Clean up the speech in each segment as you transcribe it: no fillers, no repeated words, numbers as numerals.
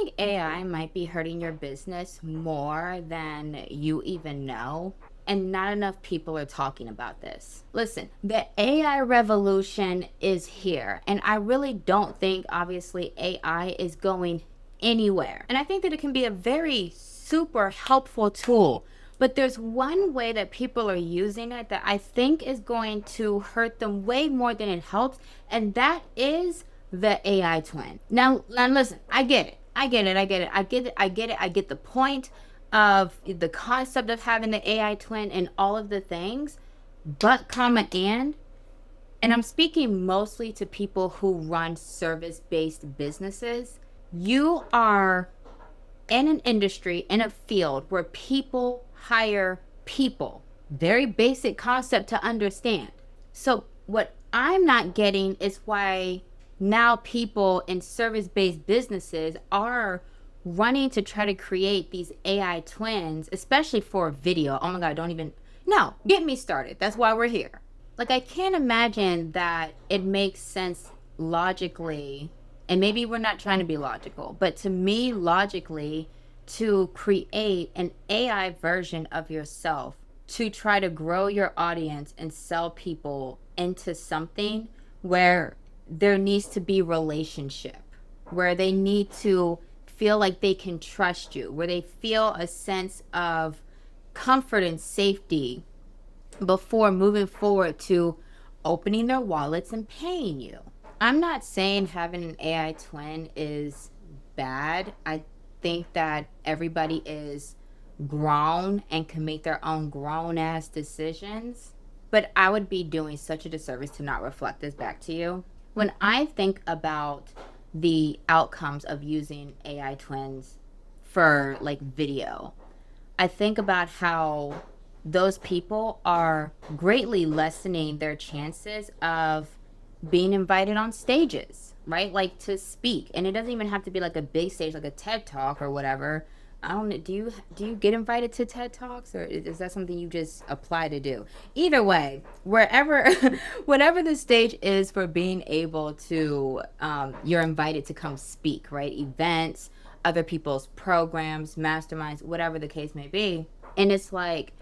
think AI might be hurting your business more than you even know. And not enough people are talking about this. Listen, the AI revolution is here. And I really don't think, obviously, AI is going anywhere. And I think that it can be a very super helpful tool. But there's one way that people are using it that I think is going to hurt them way more than it helps. And that is the AI twin. Now listen, I get it. I get it. I get it. I get it. I get it. I get the point of the concept of having the AI twin and all of the things, but comma and I'm speaking mostly to people who run service-based businesses. You are in an industry, in a field where people hire people. Very basic concept to understand. So what I'm not getting is why now people in service-based businesses are running to try to create these AI twins, especially for video. Oh my God, don't even, no, get me started. That's why we're here. Like, I can't imagine that it makes sense logically, and maybe we're not trying to be logical, but to me, logically, to create an AI version of yourself to try to grow your audience and sell people into something where there needs to be relationship, where they need to feel like they can trust you, where they feel a sense of comfort and safety before moving forward to opening their wallets and paying you. I'm not saying having an AI twin is bad. I think that everybody is grown and can make their own grown ass decisions. But I would be doing such a disservice to not reflect this back to you. When I think about the outcomes of using AI twins for like video, I think about how those people are greatly lessening their chances of being invited on stages, right? Like to speak. And it doesn't even have to be like a big stage, like a TED Talk or whatever. I don't know. Do you get invited to TED Talks, or is that something you just apply to do? Either way, wherever, whatever the stage is for being able to, you're invited to come speak, right? Events, other people's programs, masterminds, whatever the case may be. And it's like,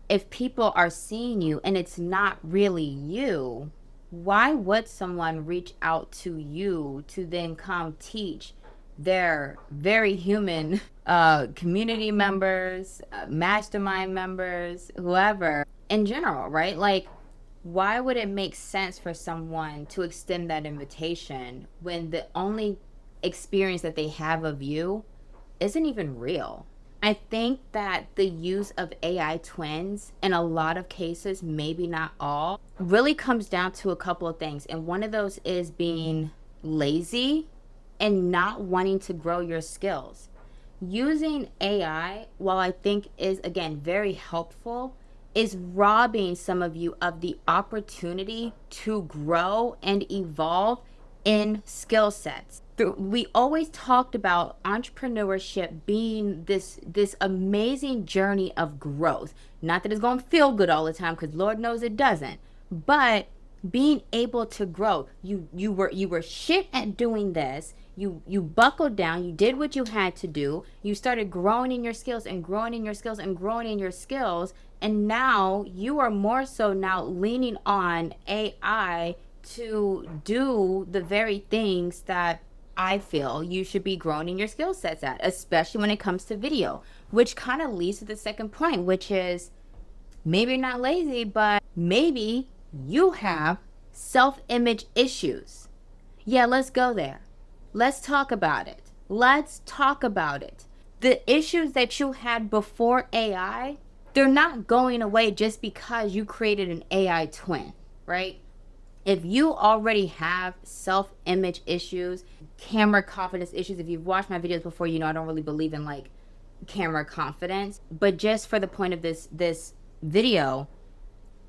if people are seeing you and it's not really you, why would someone reach out to you to then come teach their very human community members, mastermind members, whoever in general, right? Like, why would it make sense for someone to extend that invitation when the only experience that they have of you isn't even real? I think that the use of AI twins in a lot of cases, maybe not all, really comes down to a couple of things. And one of those is being lazy and not wanting to grow your skills. Using AI, while I think is, again, very helpful, is robbing some of you of the opportunity to grow and evolve in skill sets. We always talked about entrepreneurship being this amazing journey of growth. Not that it's going to feel good all the time, because Lord knows it doesn't. But being able to grow, you were shit at doing this. You buckled down. You did what you had to do. You started growing in your skills and growing in your skills and growing in your skills. And now you are more so now leaning on AI to do the very things that I feel you should be growing in your skill sets at, especially when it comes to video, which kind of leads to the second point, which is maybe you're not lazy, but maybe you have self-image issues. Yeah, let's go there. Let's talk about it. Let's talk about it. The issues that you had before AI, they're not going away just because you created an AI twin, right? If you already have self-image issues, camera confidence issues, if you've watched my videos before, you know I don't really believe in like camera confidence. But just for the point of this video,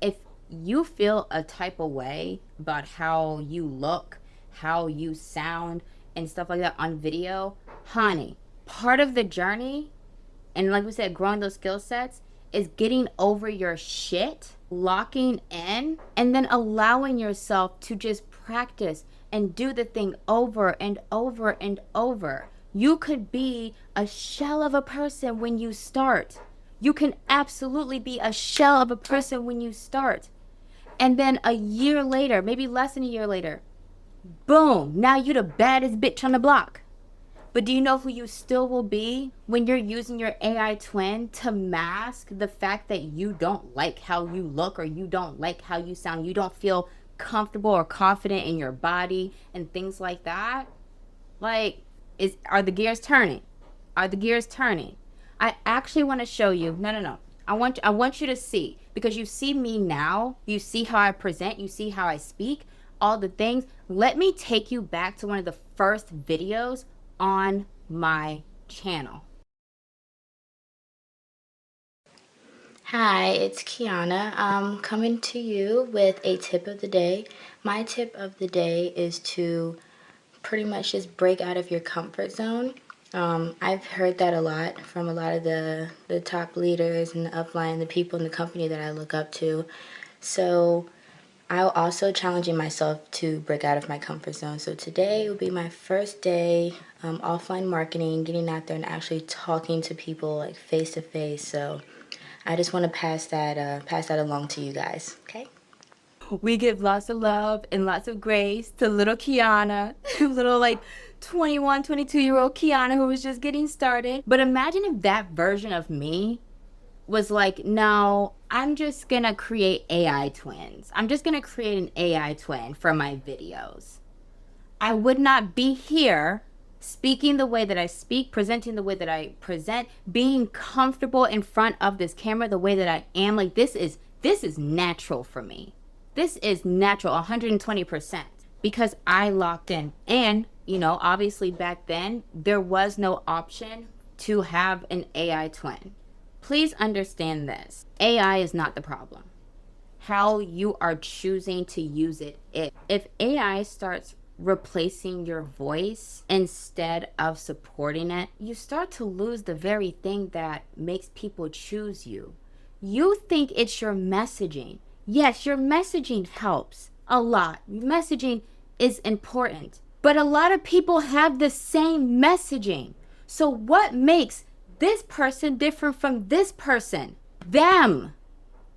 if you feel a type of way about how you look, how you sound, and stuff like that on video, honey, part of the journey, and like we said, growing those skill sets, is getting over your shit, locking in, and then allowing yourself to just practice and do the thing over and over and over. You could be a shell of a person when you start. You can absolutely be a shell of a person when you start. And then a year later, maybe less than a year later, boom, now you're the baddest bitch on the block. But do you know who you still will be when you're using your AI twin to mask the fact that you don't like how you look, or you don't like how you sound, you don't feel comfortable or confident in your body and things like that? Like, are the gears turning? Are the gears turning? I actually want to show you. No. I want you to see, because you see me now. You see how I present. You see how I speak. All the things. Let me take you back to one of the first videos on my channel. Hi, it's Kiana. I'm coming to you with a tip of the day. My tip of the day is to pretty much just break out of your comfort zone. I've heard that a lot from a lot of the top leaders and the upline, the people in the company that I look up to. So I'm also challenging myself to break out of my comfort zone. So today will be my first day offline marketing, getting out there and actually talking to people like face to face. So I just want to pass that along to you guys. Okay. We give lots of love and lots of grace to little Kiana, little like 21, 22-year-old Kiana who was just getting started. But imagine if that version of me was like, no, I'm just gonna create AI twins. I'm just gonna create an AI twin for my videos. I would not be here speaking the way that I speak, presenting the way that I present, being comfortable in front of this camera the way that I am. Like, this is natural for me. This is natural, 120%, because I locked in. And, obviously back then, there was no option to have an AI twin. Please understand this. AI is not the problem. How you are choosing to use it is. If AI starts replacing your voice instead of supporting it, you start to lose the very thing that makes people choose you. You think it's your messaging. Yes, your messaging helps a lot. Messaging is important. But a lot of people have the same messaging. So what makes this person different from this person? Them.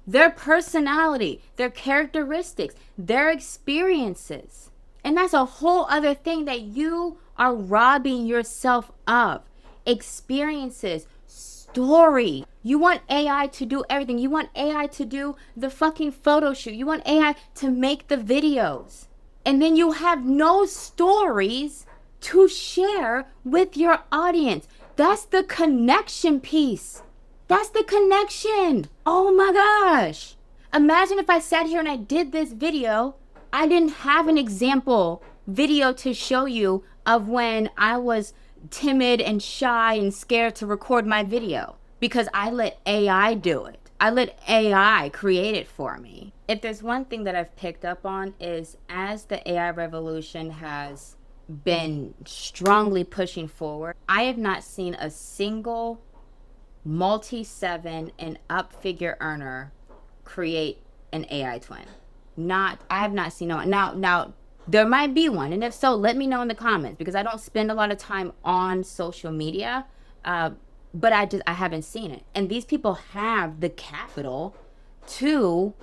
Their personality, their characteristics, their experiences. And that's a whole other thing that you are robbing yourself of. Experiences, story. You want AI to do everything. You want AI to do the fucking photo shoot. You want AI to make the videos. And then you have no stories to share with your audience. That's the connection piece. That's the connection. Oh my gosh. Imagine if I sat here and I did this video. I didn't have an example video to show you of when I was timid and shy and scared to record my video, because I let AI do it. I let AI create it for me. If there's one thing that I've picked up on, is as the AI revolution has been strongly pushing forward, I have not seen a single multi-seven and up figure earner create an AI twin. I have not seen one. Now there might be one, and if so, let me know in the comments, because I don't spend a lot of time on social media, but I haven't seen it. And these people have the capital to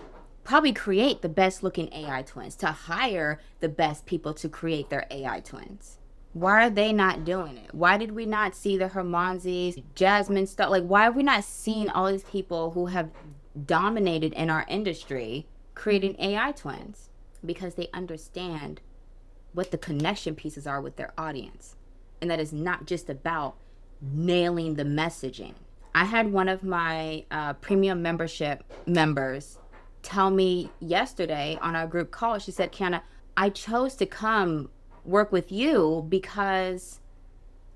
probably create the best looking AI twins, to hire the best people to create their AI twins. Why are they not doing it? Why did we not see the Hermanzis, Jasmine stuff? Like, why have we not seen all these people who have dominated in our industry creating AI twins? Because they understand what the connection pieces are with their audience. And that is not just about nailing the messaging. I had one of my premium membership members tell me yesterday on our group call, she said, Kiana, I chose to come work with you because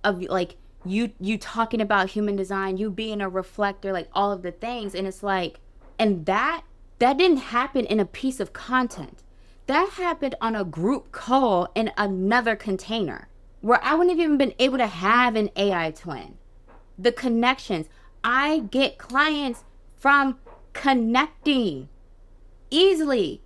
of like you talking about human design, you being a reflector, like all of the things. And it's like, and that didn't happen in a piece of content. That happened on a group call in another container where I wouldn't have even been able to have an AI twin. The connections. I get clients from connecting easily.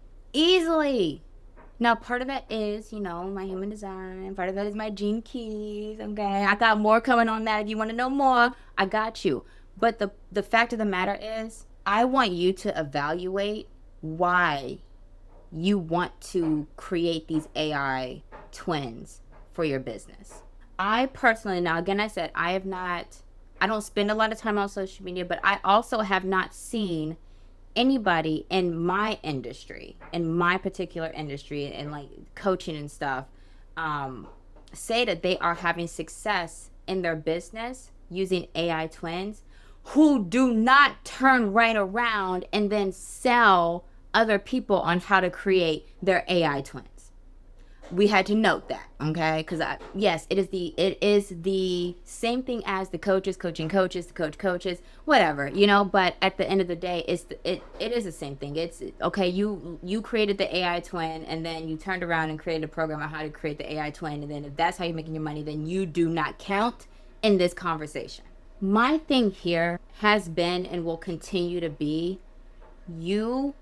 Now, part of that is, my human design. Part of that is my gene keys. Okay, I got more coming on that. If you want to know more, I got you. But the fact of the matter is, I want you to evaluate why you want to create these AI twins for your business. I personally, now again, I said I don't spend a lot of time on social media, but I also have not seen anybody in my industry, in my particular industry, and like coaching and stuff, say that they are having success in their business using AI twins who do not turn right around and then sell other people on how to create their AI twins. We had to note that, okay? Because yes, it is the same thing as the coaches coaching coaches, the coaches, whatever, But at the end of the day, it is the same thing. It's okay. You created the AI twin, and then you turned around and created a program on how to create the AI twin, and then if that's how you're making your money, then you do not count in this conversation. My thing here has been and will continue to be you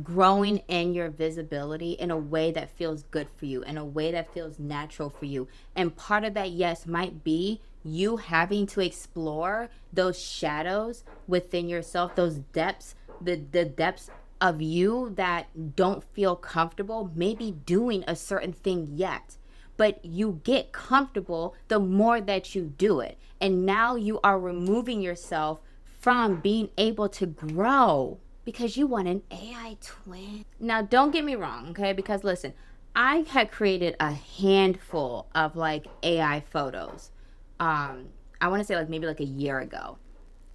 growing in your visibility in a way that feels good for you, in a way that feels natural for you. And part of that, yes, might be you having to explore those shadows within yourself, those depths, the depths of you that don't feel comfortable maybe doing a certain thing yet. But you get comfortable the more that you do it. And now you are removing yourself from being able to grow because you want an AI twin. Now, don't get me wrong, okay? Because listen, I had created a handful of like AI photos. I want to say like maybe like a year ago.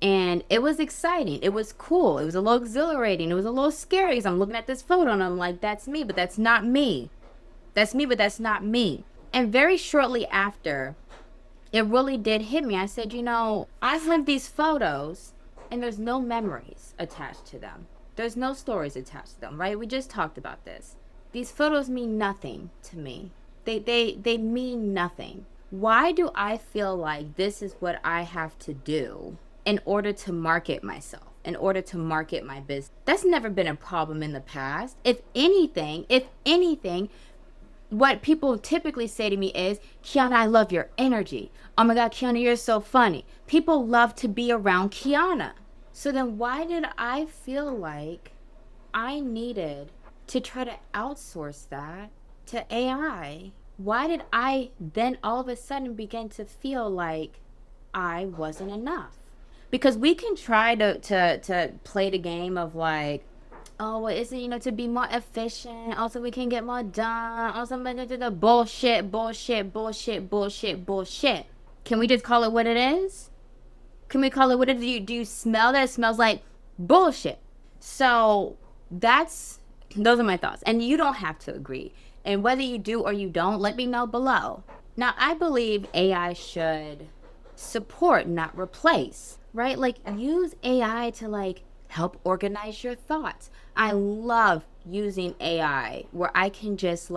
And it was exciting. It was cool. It was a little exhilarating. It was a little scary because I'm looking at this photo and I'm like, that's me, but that's not me. That's me, but that's not me. And very shortly after, it really did hit me. I said, I have these photos and there's no memories attached to them. There's no stories attached to them, right? We just talked about this. These photos mean nothing to me. They mean nothing. Why do I feel like this is what I have to do in order to market myself, in order to market my business? That's never been a problem in the past. If anything, what people typically say to me is, Kiana, I love your energy. Oh my God, Kiana, you're so funny. People love to be around Kiana. So then why did I feel like I needed to try to outsource that to AI? Why did I then all of a sudden begin to feel like I wasn't enough? Because we can try to play the game of like, oh, well, is it, to be more efficient? Also, we can get more done. Also, the bullshit. Can we just call it what it is? Can we call it what it is? Do you smell that? It smells like bullshit. So those are my thoughts. And you don't have to agree. And whether you do or you don't, let me know below. Now, I believe AI should support, not replace, right? Like use AI to like help organize your thoughts. I love using AI where I can just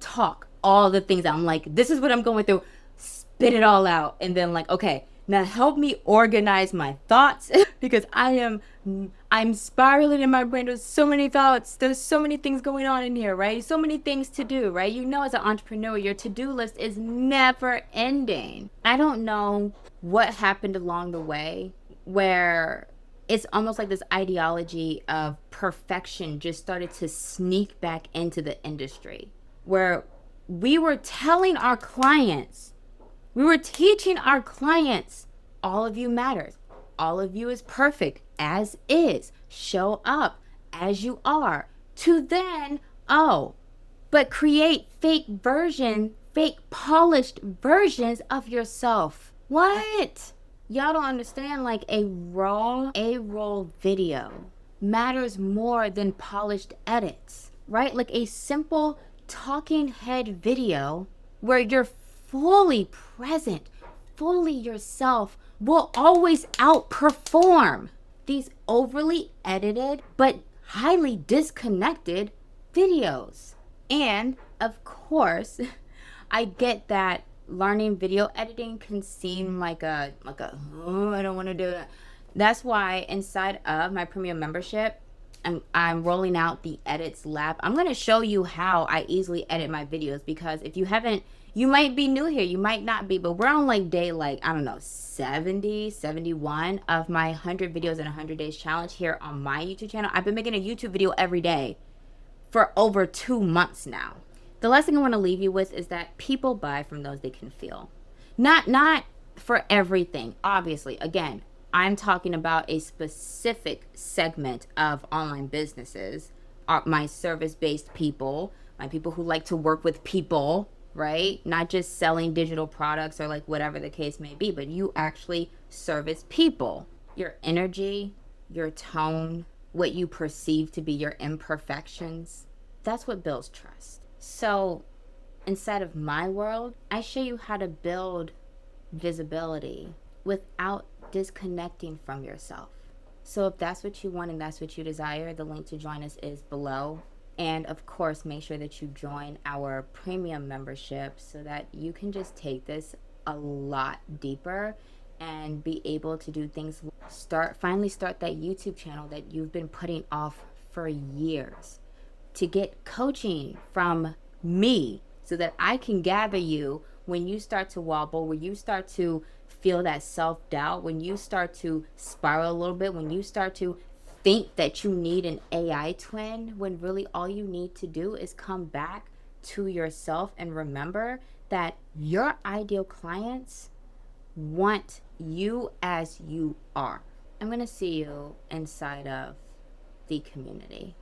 talk all the things I'm like, this is what I'm going through, spit it all out. And then like, okay, now help me organize my thoughts because I'm spiraling in my brain. There's so many thoughts. There's so many things going on in here, right? So many things to do, right? As an entrepreneur, your to-do list is never ending. I don't know what happened along the way where it's almost like this ideology of perfection just started to sneak back into the industry where we were telling our clients, we were teaching our clients, all of you matters. All of you is perfect as is. Show up as you are. To then, but create fake polished versions of yourself. What? Y'all don't understand, like a raw A-roll video matters more than polished edits, right? Like a simple talking head video where you're fully present, fully yourself will always outperform these overly edited but highly disconnected videos. And of course, I get that learning video editing can seem like a oh, I don't want to do that. That's why inside of my premium membership, I'm rolling out the Edits Lab. I'm going to show you how I easily edit my videos, because if you haven't, you might be new here, you might not be, but we're on like day, like, I don't know, 70, 71 of my 100 videos in 100 days challenge here on my YouTube channel. I've been making a YouTube video every day for over 2 months now. The last thing I want to leave you with is that people buy from those they can feel. Not for everything, obviously. Again, I'm talking about a specific segment of online businesses, my service-based people, my people who like to work with people, right? Not just selling digital products or like whatever the case may be, but you actually service people. Your energy, your tone, what you perceive to be your imperfections, that's what builds trust. So inside of my world, I show you how to build visibility without disconnecting from yourself. So if that's what you want and that's what you desire, the link to join us is below. And of course, make sure that you join our premium membership so that you can just take this a lot deeper and be able to do things. Finally start that YouTube channel that you've been putting off for years, to get coaching from me so that I can gather you when you start to wobble, when you start to feel that self-doubt, when you start to spiral a little bit, when you start to think that you need an AI twin, when really all you need to do is come back to yourself and remember that your ideal clients want you as you are. I'm going to see you inside of the community.